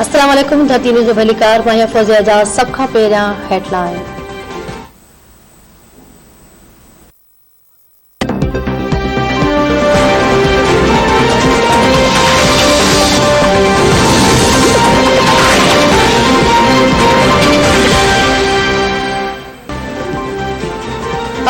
अस्सलाम वालेकुम। धरती न्यूज़ भलीकार मां फौज़िया एजाज़। सब खां पहिरियां हेडलाइन।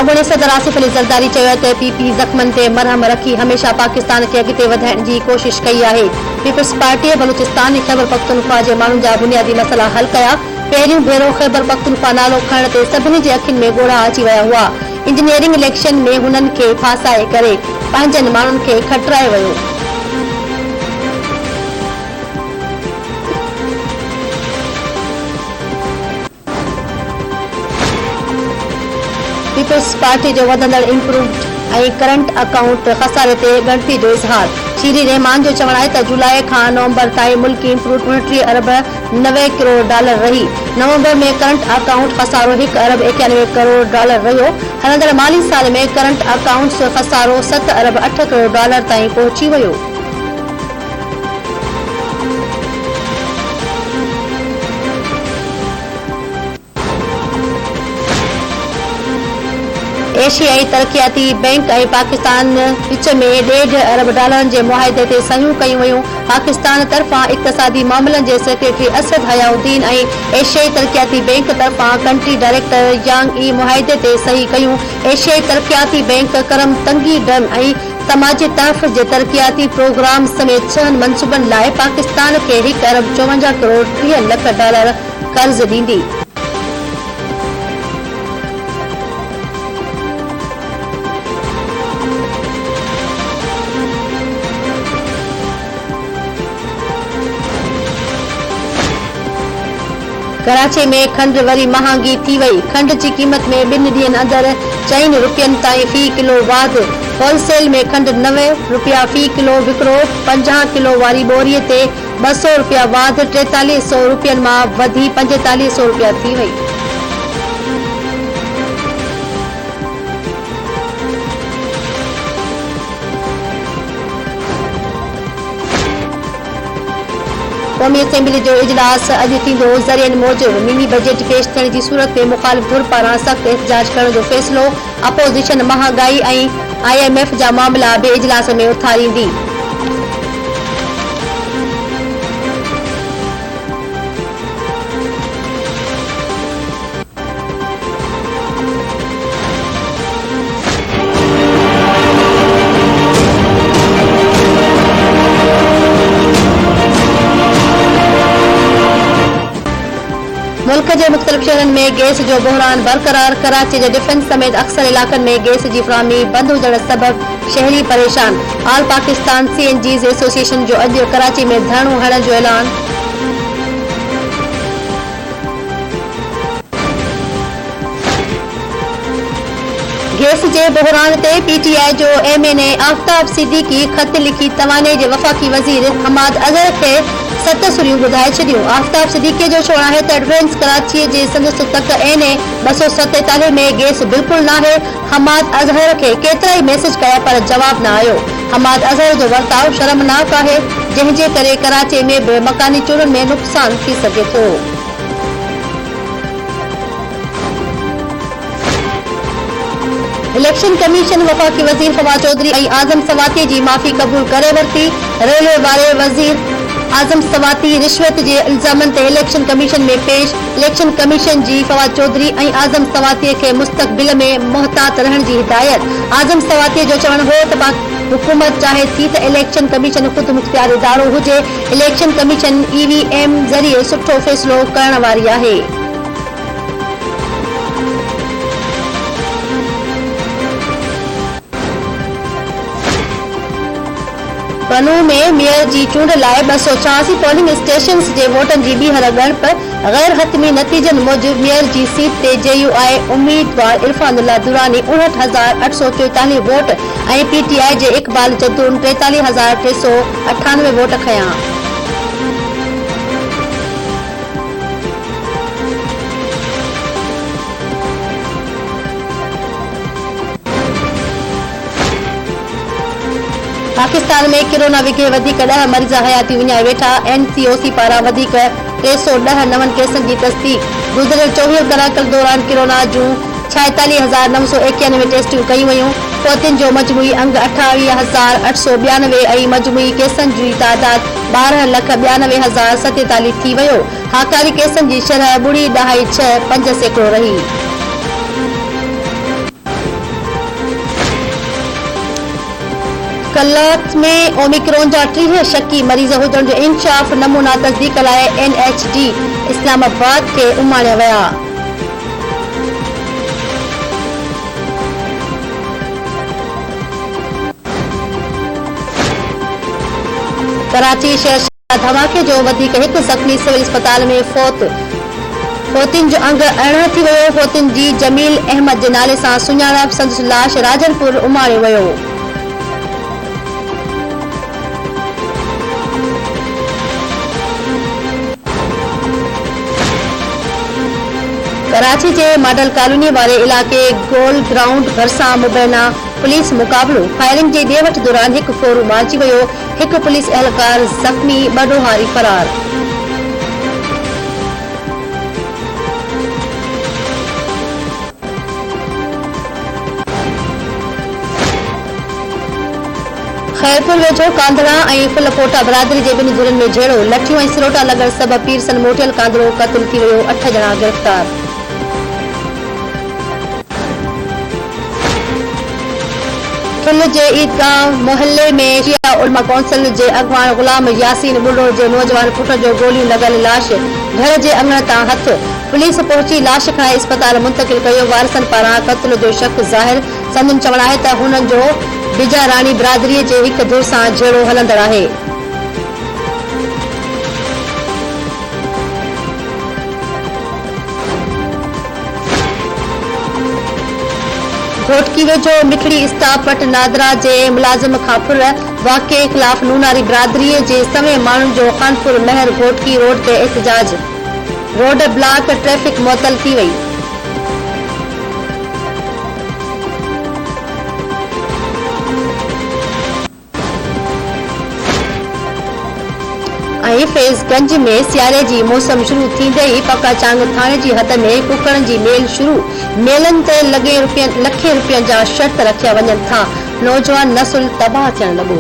अॻूणे सदर आसिफ अली ज़रदारी चयो त पीपी ज़ख़्मनि ते मरहम रखी हमेशह पाकिस्तान खे अॻिते वधाइण जी कोशिश कई आहे। पीपल्स पार्टीअ बलूचिस्तान ऐं ख़ैबर पख्तूनख्वा जे माण्हुनि जा बुनियादी मसइला हल कया। पहिरियों भेरो ख़ैबर पख्तूनख्वा नालो खणण ते सभिनी जे अखियुनि में ॻोढ़ा अची विया हुआ। इंजीनियरिंग इलेक्शन में हुननि खे फासाए करे पंहिंजनि माण्हुनि खे खटराए वियो। पीपल्स पार्टी जो वधंदड़ इम्प्रूव्ड ऐं करंट अकाउंट खसारे ते ॻणती जो इज़हार। शीरी रहमान जो चवणु आहे त जुलाई खां नवंबर ताईं मुल्की इम्प्रूव्ड 29 अरब 90 करोड़ डॉलर रही। नवंबर में करंट अकाउंट खसारो 1 अरब 91 करोड़ डॉलर रहियो। हलंदड़ माली साल में करंट अकाउंट्स खसारो 7 अरब 8 करोड़ डॉलर ताईं पहुची वियो। एशियाई तरक़ियाती बैंक ऐं पाकिस्तान विच में 1.5 अरब डॉलरनि जे मुआहिदे ते सहियूं कयूं वयूं। पाकिस्तान तरफ़ां इक़्तिसादी मामलनि जे सेक्रेटरी असद हयाउद्दीन ऐं एशियाई तरक़ियाती बैंक तरफ़ां कंट्री डायरेक्टर यांग ई मुआहिदे ते सही कयूं। एशियाई तरक़ियाती बैंक करम तंगी डैम ऐं समाजी तहफ़्फ़ुज़ जे तरक़ियाती प्रोग्राम समेत 6 मंसूबनि लाइ पाकिस्तान खे 1 अरब 54 करोड़ 30 लख डॉलर कर्ज़ ॾींदी। कराची में खंड वरी महांगी थी वई। खंड जी क़ीमत में 2 ॾींहनि अंदर 4 रुपयनि ताईं फी किलो वाधि। होलसेल में खंड 90 रुपया फी किलो विकिरो। 50 किलो वारी बोरीअ ते 200 रुपया वाधि। 4300 रुपयनि मां वधी 4500 रुपया थी वई। क़ौमी असेंबली जो इजलास अॼु थींदो। ज़रियनि मूजिबि मिनी बजट पेश थियण जी सूरत में मुख़ालिफ़ धुर पारां सख़्त एहतजाज करण जो फ़ैसिलो। अपोज़िशन महांगाई ऐं IMF जा मामला ॿिए इजलास में उथारींदी। मुल्क जे मुख़्तलिफ़ शहरनि में गैस जो बहरान बरक़रार। कराची जे डिफेंस समेत अक्सर इलाक़नि में गैस जी फ़राहमी बंदि हुजण सबबि शहरी परेशान। ऑल पाकिस्तान CNGs एसोसिएशन जो अॼु कराची में धरणो हणण जो ऐलान। गैस जे बहरान ते PTI जो MNA आफ्ताब सिद्दीकी ख़त लिखी तवाने जे वफ़ाक़ी वज़ीर हमाद अज़हर खे 7 सुरियूं ॿुधाए छॾियूं। आफ्ताब सिद्दीकीअ जो चवणु आहे त डिफेंस कराची जे संदसि तक NA 247 में गैस बिल्कुलु नाहे। हमाद अज़हर खे केतिरा ई मैसेज कया पर जवाब न आयो। हमाद अज़हर जो वर्ताव शर्मनाक आहे, जंहिं जे करे कराची में बि मकानी चोरनि में नुक़सान थी सघे थो। इलेक्शन कमीशन वफ़ाक़ी वज़ीर फवाद चौधरी ऐं आज़म सवाती जी माफ़ी क़बूल करे वरिती। रेलवे वारे वज़ीर आज़म सवाती रिश्वत जे इल्ज़ामनि ते इलेक्शन कमीशन में पेश। इलेक्शन कमीशन जी फवाद चौधरी ऐं आज़म सवातीअ खे मुस्तक़बिल में मुहतात रहण जी हिदायत। आज़म सवातीअ जो चवणु हो त हुकूमत चाहे थी त इलेक्शन कमीशन ख़ुदि मुख्तियार इदारो हुजे। इलेक्शन कमीशन EVM ज़रिए सुठो फ़ैसिलो करण वारी आहे। बनू में मेयर जी चूंड लाइ 286 पोलिंग स्टेशन्स जे वोटनि जी ॿीहर ॻणप। गैर हतमी नतीजनि मूजिबि मेयर जी सीट ते JUI उम्मीदवार इरफानुल्लाह दुरानी 59,844 वोट ऐं PTI जे इक़बाल जदून 43,398 वोट खंया। पाकिस्तान में कोरोना विघे 10 मरीज हयाती विञाए वेठा। NCOC पारां 310 नवन केसनि जी तस्दीक। गुज़िरियल 24 कलाकनि दौरान कोरोना जूं 46,991 टेस्टियूं कयूं वयूं। फौतियुनि जो मजमूई अंग 28,892 ऐं मजमूई केसनि जी तादाद 12,92,047 थी वियो। हाकारी केसनि जी शरह 0.65% रही। कल्लत में ओमिक्रॉन जा 30 शकी मरीज़ हुजण जो इंकशाफ। नमूना तस्दीक लाइ NHD इस्लामाबाद खे उमाणिया विया। कराची शहर धमाके जो वधीक हिकु ज़ख़्मी सिविल अस्पताल में फौतियुनि जो अंग अरिड़हं थी वियो। फौतियुनि जी जमील अहमद जे नाले सां सुञाणप। संदसि लाश राजनपुर उमाणियो वियो। कराची जे मॉडल कॉलोनी वारे इलाके गोल ग्राउंड भरिसां मुबैना पुलिस मुक़ाबलो। फायरिंग जे ॾे वठि दौरान हिकु कोरू मारिजी वियो। हिकु पुलिस एहलकार ज़ख़्मी, ॿ ॾोहारी फरार। खैरपुर वेझो कांधड़ा ऐं फुलपोटा बरादरी जे ॿिनि धुरनि में झेड़ो। लठियूं ऐं सिरोटा लॻण सबबि पीरसन मोटियल कांधड़ो क़त्ल थी वियो। 8 ॼणा गिरफ़्तार। खिल जे ईदगाह मोहल्ले में शिया उलमा कौंसिल जे अॻवान ग़ुलाम यासीन बुढ़ो जे नौजवान पुट जो गोलियूं लॻल लाश घर जे अंगण तां हथ। पुलिस पहुची लाश खणाए अस्पताल मुंतक़िल कयो। वारसनि पारां क़त्ल जो शक ज़ाहिर। संदन चवण आहे त हुननि जो बिजा राणी बिरादरीअ जे हिक धुर सां झेड़ो हलंदड़ आहे। घोटकी वेझो मिठड़ी स्टाफ वटि नादरा जे मुलाज़िम खां फुर। वाक़िए ख़िलाफ़ नूनारी बिरादरीअ जे सवें माण्हुनि जो खानपुर महर घोटकी रोड ते एहतजाज। रोड ब्लॉक, ट्रैफ़िक मुअतल थी वई। ऐं फैज़गंज में सियारे जी मौसम शुरू थींदे ई पकाचांग थाणे जी हद में कुकड़नि जी मेल शुरू। मेलनि ते लखें रुपयनि जा शर्त रखिया वञनि था। नौजवान नसुल तबाह थियण लॻो।